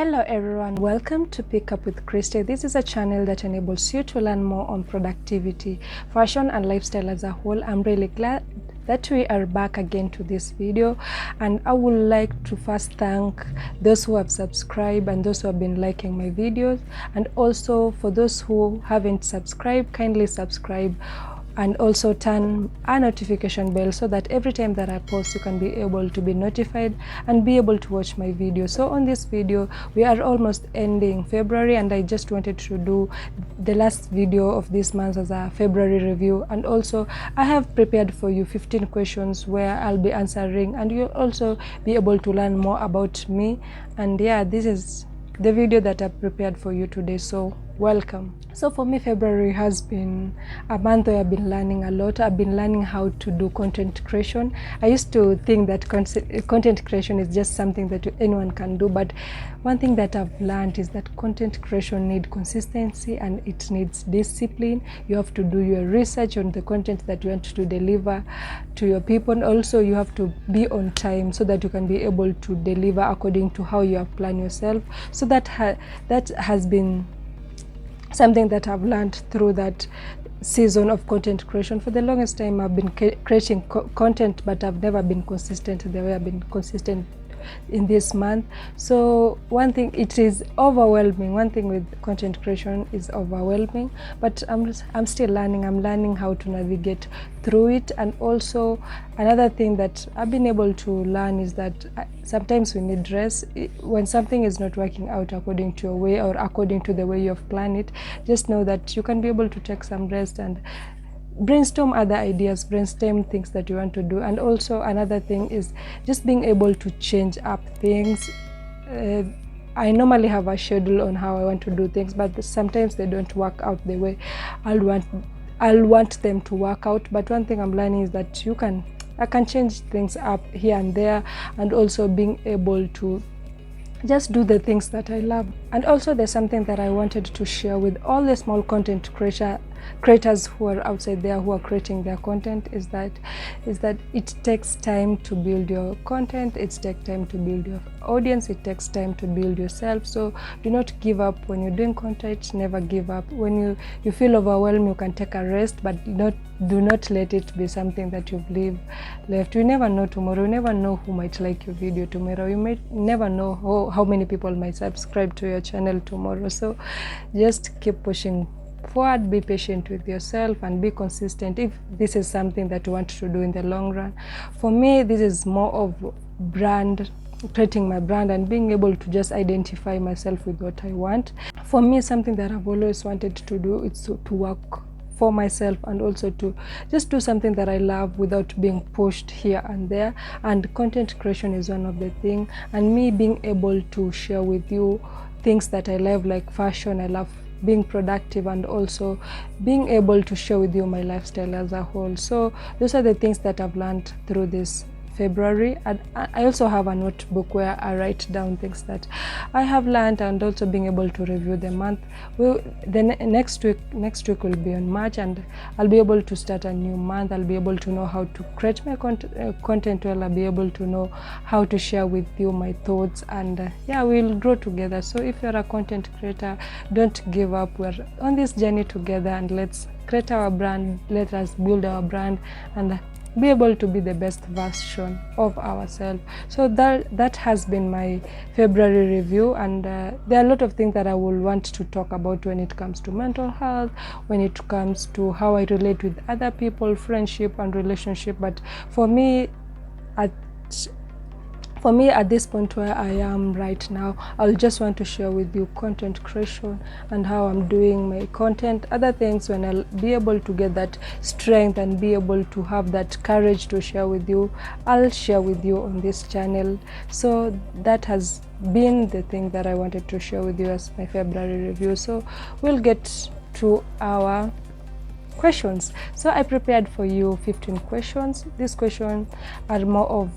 Hello everyone, welcome to Pick Up with Christy. This is a channel that enables you to learn more on productivity, fashion and lifestyle as a whole. I'm really glad that we are back again to this video, and I would like to first thank those who have subscribed and those who have been liking my videos, and also for those who haven't subscribed, kindly subscribe and also turn a notification bell so that every time that I post you can be able to be notified and be able to watch my video. So on this video we are almost ending February, and I just wanted to do the last video of this month as a February review, and also I have prepared for you 15 questions where I'll be answering, and you'll also be able to learn more about me. And yeah, this is the video that I've prepared for you today, so welcome. So for me, February has been a month where I've been learning a lot. I've been learning how to do content creation. I used to think that content creation is just something that anyone can do, but one thing that I've learned is that content creation needs consistency and it needs discipline. You have to do your research on the content that you want to deliver to your people, and also you have to be on time so that you can be able to deliver according to how you have planned yourself. So that has been something that I've learned through that season of content creation. For the longest time I've been creating content, but I've never been consistent the way I've been consistent in this month. So one thing, it is overwhelming. One thing with content creation is overwhelming, but I'm still learning. I'm learning how to navigate through it. And also another thing that I've been able to learn is that sometimes we need rest. When something is not working out according to your way or according to the way you've planned it, just know that you can be able to take some rest and brainstorm other ideas, brainstorm things that you want to do. And also another thing is just being able to change up things. I normally have a schedule on how I want to do things, but sometimes they don't work out the way I'll want them to work out. But one thing I'm learning is that I can change things up here and there, and also being able to just do the things that I love. And also there's something that I wanted to share with all the small content creators who are outside there who are creating their content, is that it takes time to build your content, it takes time to build your audience, it takes time to build yourself. So do not give up when you're doing content. Never give up. When you feel overwhelmed, you can take a rest, but do not let it be something that you've left. You never know tomorrow. You never know who might like your video tomorrow. You might never know how many people might subscribe to your channel tomorrow. So just keep pushing forward, be patient with yourself, and be consistent if this is something that you want to do in the long run. For me, this is more of creating my brand and being able to just identify myself with what I want. For me, something that I've always wanted to do is to work for myself, and also to just do something that I love without being pushed here and there. And content creation is one of the things, and me being able to share with you things that I love, like fashion. I love being productive, and also being able to share with you my lifestyle as a whole. So those are the things that I've learned through this February. And I also have a notebook where I write down things that I have learned, and also being able to review the month. Next week will be on March, and I'll be able to start a new month. I'll be able to know how to create my content well. I'll be able to know how to share with you my thoughts, and yeah, we'll grow together. So if you're a content creator, don't give up. We're on this journey together, and let's create our brand. Let us build our brand and be able to be the best version of ourselves. So that has been my February review, and there are a lot of things that I will want to talk about when it comes to mental health, when it comes to how I relate with other people, friendship and relationship. But for me at this point where I am right now, I'll just want to share with you content creation and how I'm doing my content. Other things, when I'll be able to get that strength and be able to have that courage to share with you, I'll share with you on this channel. So that has been the thing that I wanted to share with you as my February review. So we'll get to our questions. So I prepared for you 15 questions. These questions are more of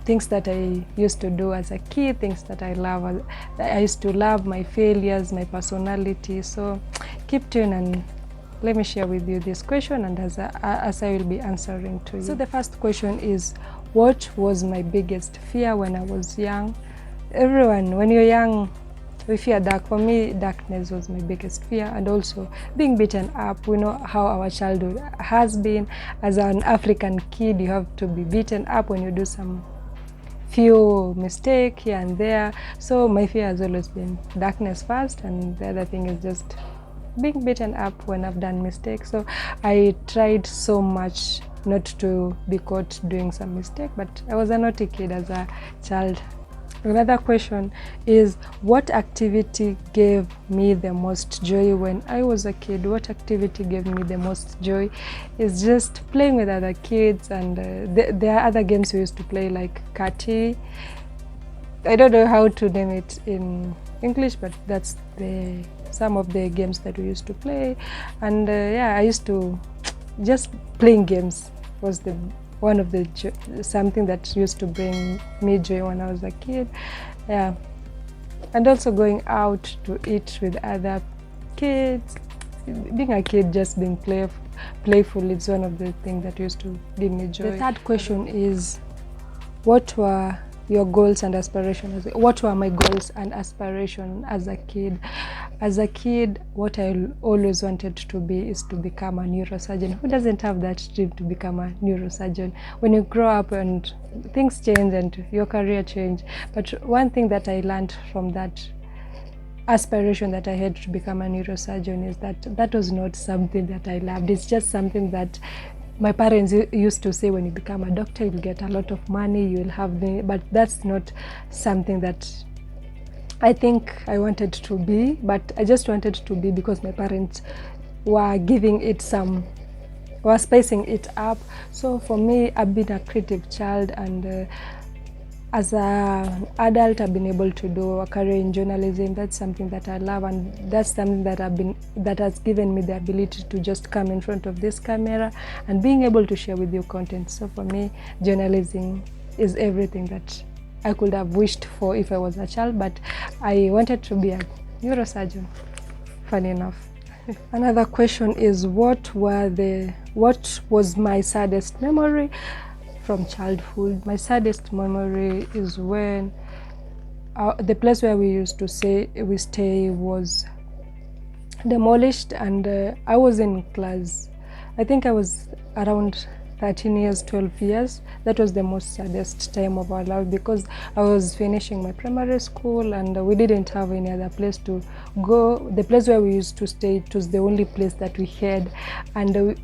things that I used to do as a kid, things that I love. I used to love my failures, my personality. So keep tuned and let me share with you this question, and as I will be answering to you. So the first question is, what was my biggest fear when I was young? Everyone, when you're young, we fear dark. For me, darkness was my biggest fear, and also being beaten up. We know how our childhood has been. As an African kid, you have to be beaten up when you do some few mistake here and there. So my fear has always been darkness first, and the other thing is just being beaten up when I've done mistakes. So I tried so much not to be caught doing some mistake, but I was a naughty kid as a child. Another question is, what activity gave me the most joy when I was a kid? What activity gave me the most joy is just playing with other kids, and there are other games we used to play like kati. I don't know how to name it in English, but that's some of the games that we used to play. And yeah, I used to just playing games was one of the something that used to bring me joy when I was a kid. Yeah, and also going out to eat with other kids. Being a kid, just being playful, it's one of the things that used to give me joy. The third question is, what were your goals and aspirations? What were my goals and aspirations as a kid? As a kid, what I always wanted to be is to become a neurosurgeon. Who doesn't have that dream to become a neurosurgeon? When you grow up and things change and your career change. But one thing that I learned from that aspiration that I had to become a neurosurgeon is that was not something that I loved. It's just something that my parents used to say, when you become a doctor, you'll get a lot of money, you'll have but that's not something that I think I wanted to be, but I just wanted to be because my parents were giving it were spicing it up. So for me, I've been a creative child, and as an adult, I've been able to do a career in journalism. That's something that I love, and that's something that has given me the ability to just come in front of this camera and being able to share with you content. So for me, journalism is everything that I could have wished for if I was a child, but I wanted to be a neurosurgeon, funny enough. Another question is, what was my saddest memory from childhood? My saddest memory is when the place where we used to stay was demolished, and I was in class, I think I was around 13 years, 12 years. That was the most saddest time of our life, because I was finishing my primary school and we didn't have any other place to go. The place where we used to stay, it was the only place that we had, and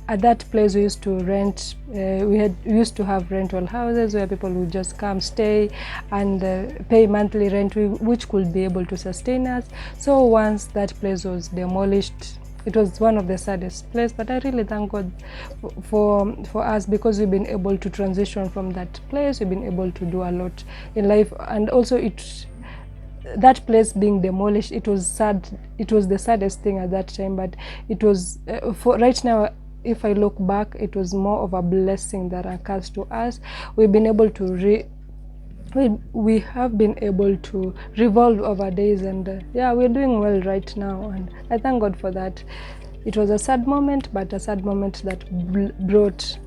at that place we used to rent, we used to have rental houses where people would just come, stay, and pay monthly rent, which could be able to sustain us. So once that place was demolished, it was one of the saddest places, but I really thank God for us, because we've been able to transition from that place. We've been able to do a lot in life, and also that place being demolished, it was sad. It was the saddest thing at that time, but it was for right now, if I look back, it was more of a blessing that occurs to us. We've been able to we have been able to revolve over days, and yeah, we're doing well right now, and I thank God for that. It was a sad moment, but a sad moment that brought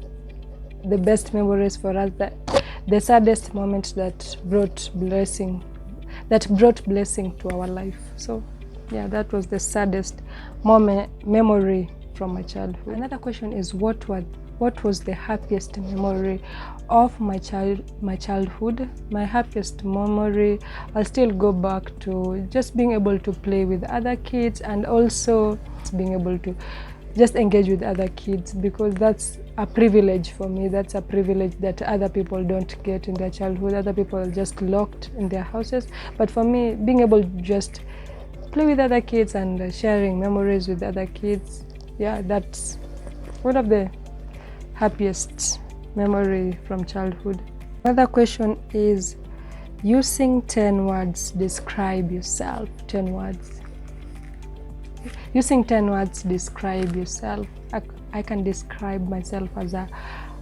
the best memories for us, the saddest moment that brought blessing to our life. So yeah, that was the saddest memory from my childhood. Another question is, what was the happiest memory of my childhood? My happiest memory, I'll still go back to just being able to play with other kids, and also being able to just engage with other kids, because that's a privilege for me. That's a privilege that other people don't get in their childhood. Other people are just locked in their houses, but for me, being able to just play with other kids and sharing memories with other kids, yeah, that's one of the happiest memory from childhood. Another question is, using 10 words, describe yourself. 10 words. Using 10 words, describe yourself. I can describe myself as an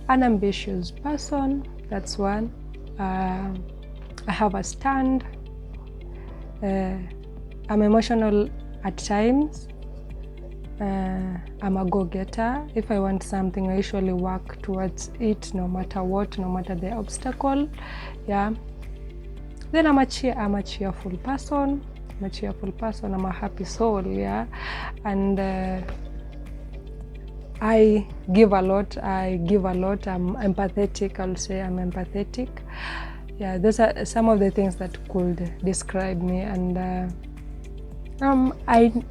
ambitious person. That's one. I have a stand. I'm emotional at times. I'm a go-getter. If I want something, I usually work towards it, no matter what, no matter the obstacle. Yeah. Then I'm a cheerful person. I'm a happy soul, yeah. And I give a lot. I'm empathetic. I'll say I'm empathetic. Yeah, those are some of the things that could describe me. And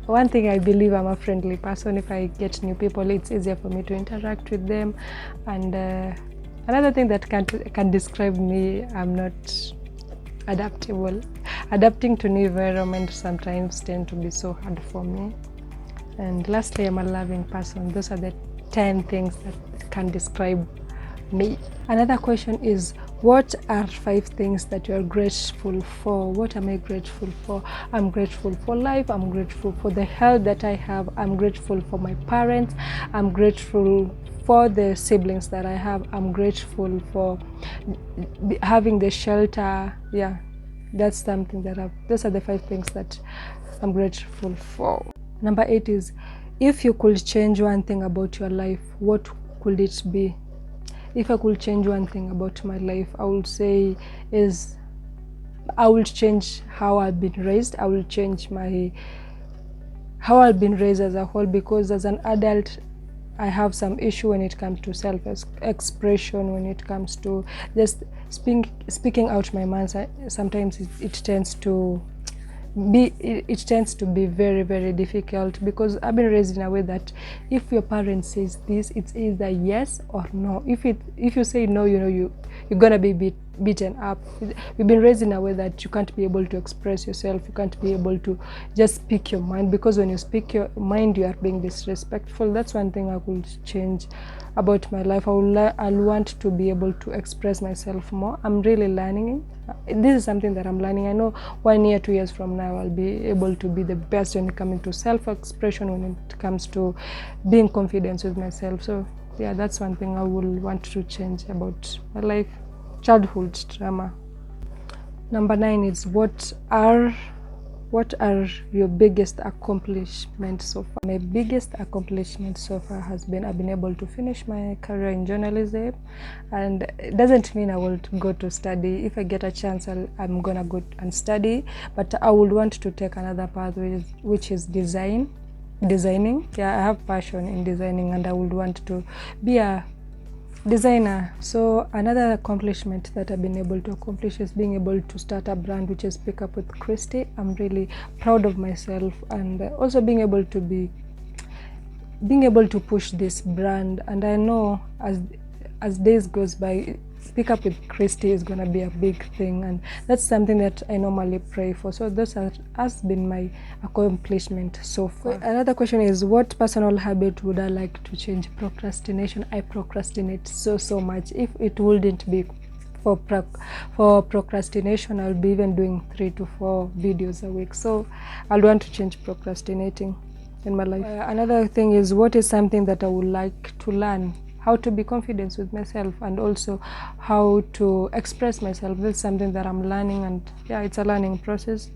one thing I believe, I'm a friendly person. If I get new people, it's easier for me to interact with them. And another thing that can describe me, I'm not adaptable. Adapting to new environment sometimes tend to be so hard for me. And lastly, I'm a loving person. Those are the 10 things that can describe me. Another question is, what are 5 things that you are grateful for? What am I grateful for? I'm grateful for life. I'm grateful for the health that I have. I'm grateful for my parents. I'm grateful for the siblings that I have. I'm grateful for having the shelter. Yeah, that's something that those are the 5 things that I'm grateful for. Number 8 is, if you could change one thing about your life, what could it be? If I could change one thing about my life, I would say I will change how I've been raised. I will change how I've been raised as a whole, because as an adult, I have some issue when it comes to self-expression, when it comes to just speaking out my mind. Sometimes it tends to be very, very difficult, because I've been raised in a way that if your parent says this, it's either yes or no. If you say no, you're gonna be beaten up. You've been raised in a way that you can't be able to express yourself. You can't be able to just speak your mind, because when you speak your mind, you are being disrespectful. That's one thing I could change about my life. I'll want to be able to express myself more. I'm really learning. This is something that I'm learning. I know 1 year, 2 years from now, I'll be able to be the best when it comes to self-expression, when it comes to being confident with myself. So yeah, that's one thing I will want to change about my life. Childhood trauma. Number 9 is, what are your biggest accomplishments so far? My biggest accomplishment so far has been I've been able to finish my career in journalism, and it doesn't mean I will go to study. If I get a chance, I'm gonna go and study, but I would want to take another path, which is designing. Yeah, I have passion in designing, and I would want to be a designer. So another accomplishment that I've been able to accomplish is being able to start a brand, which is Pick Up with Christy. I'm really proud of myself, and also being able to push this brand. And I know as days goes by, Pick Up with Christy is going to be a big thing, and that's something that I normally pray for. So this has been my accomplishment so far. Another question is, what personal habit would I like to change? Procrastination. I procrastinate so much. If it wouldn't be for procrastination, I'll be even doing 3 to 4 videos a week. So I'll want to change procrastinating in my life. Another thing is, what is something that I would like to learn? How to be confident with myself, and also how to express myself. That's something that I'm learning, and yeah, it's a learning process.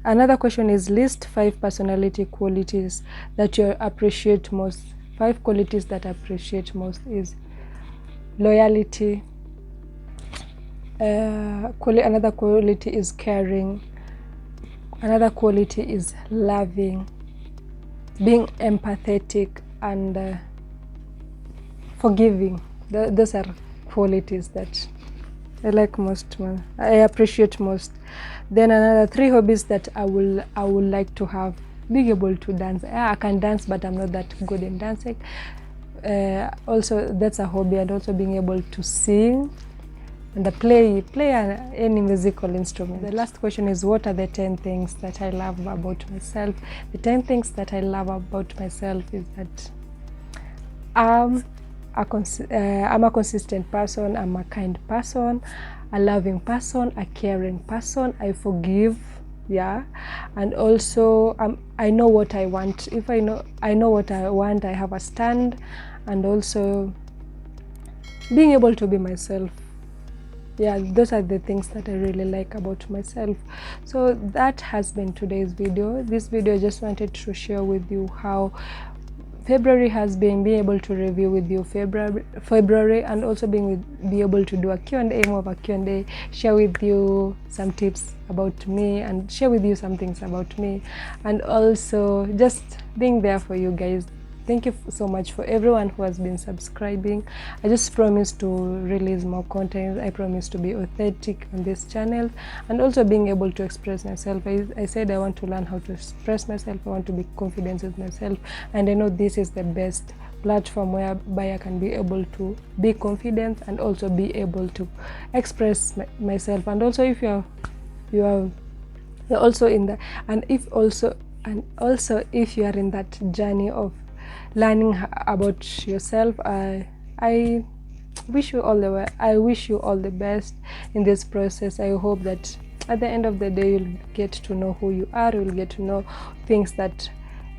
Another question is, list 5 personality qualities that you appreciate most. 5 qualities that I appreciate most is loyalty. Another quality is caring. Another quality is loving, being empathetic, and forgiving. Those are qualities that I like most, I appreciate most. Then another 3 hobbies that I would like to have: being able to dance. I can dance, but I'm not that good in dancing. Also, that's a hobby. And also being able to sing and play any musical instrument. The last question is, what are the 10 things that I love about myself? The 10 things that I love about myself is that I'm a consistent person, I'm a kind person, a loving person, a caring person, I forgive, yeah, and also I know what I want. If I know what I want, I have a stand, and also being able to be myself. Yeah, those are the things that I really like about myself. So that has been today's video. This video, I just wanted to share with you how February has been being able to review with you February, and also be able to do a Q&A, more of a Q&A, share with you some tips about me and share with you some things about me, and also just being there for you guys. Thank you so much for everyone who has been subscribing. I just promise to release more content. I promise to be authentic on this channel, and also being able to express myself. I said I want to learn how to express myself. I want to be confident with myself, and I know this is the best platform whereby I can be able to be confident and also be able to express myself. And also, if you're also in the if you are in that journey of learning about yourself, I wish you all the best in this process. I hope that at the end of the day you'll get to know who you are, you'll get to know things that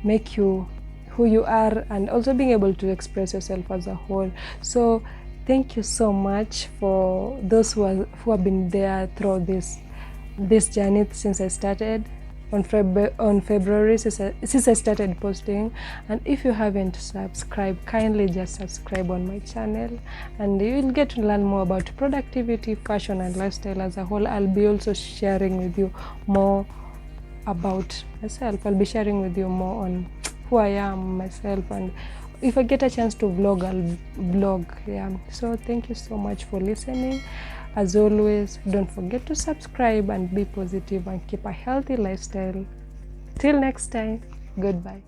make you who you are, and also being able to express yourself as a whole. So thank you so much for those who have been there through this journey since I started on February, since I started posting. And if you haven't subscribed, kindly just subscribe on my channel, and you'll get to learn more about productivity, fashion and lifestyle as a whole. I'll be also sharing with you more about myself. I'll be sharing with you more on who I am myself, and if I get a chance to vlog, I'll vlog. So thank you so much for listening. As always, don't forget to subscribe and be positive and keep a healthy lifestyle. Till next time, goodbye.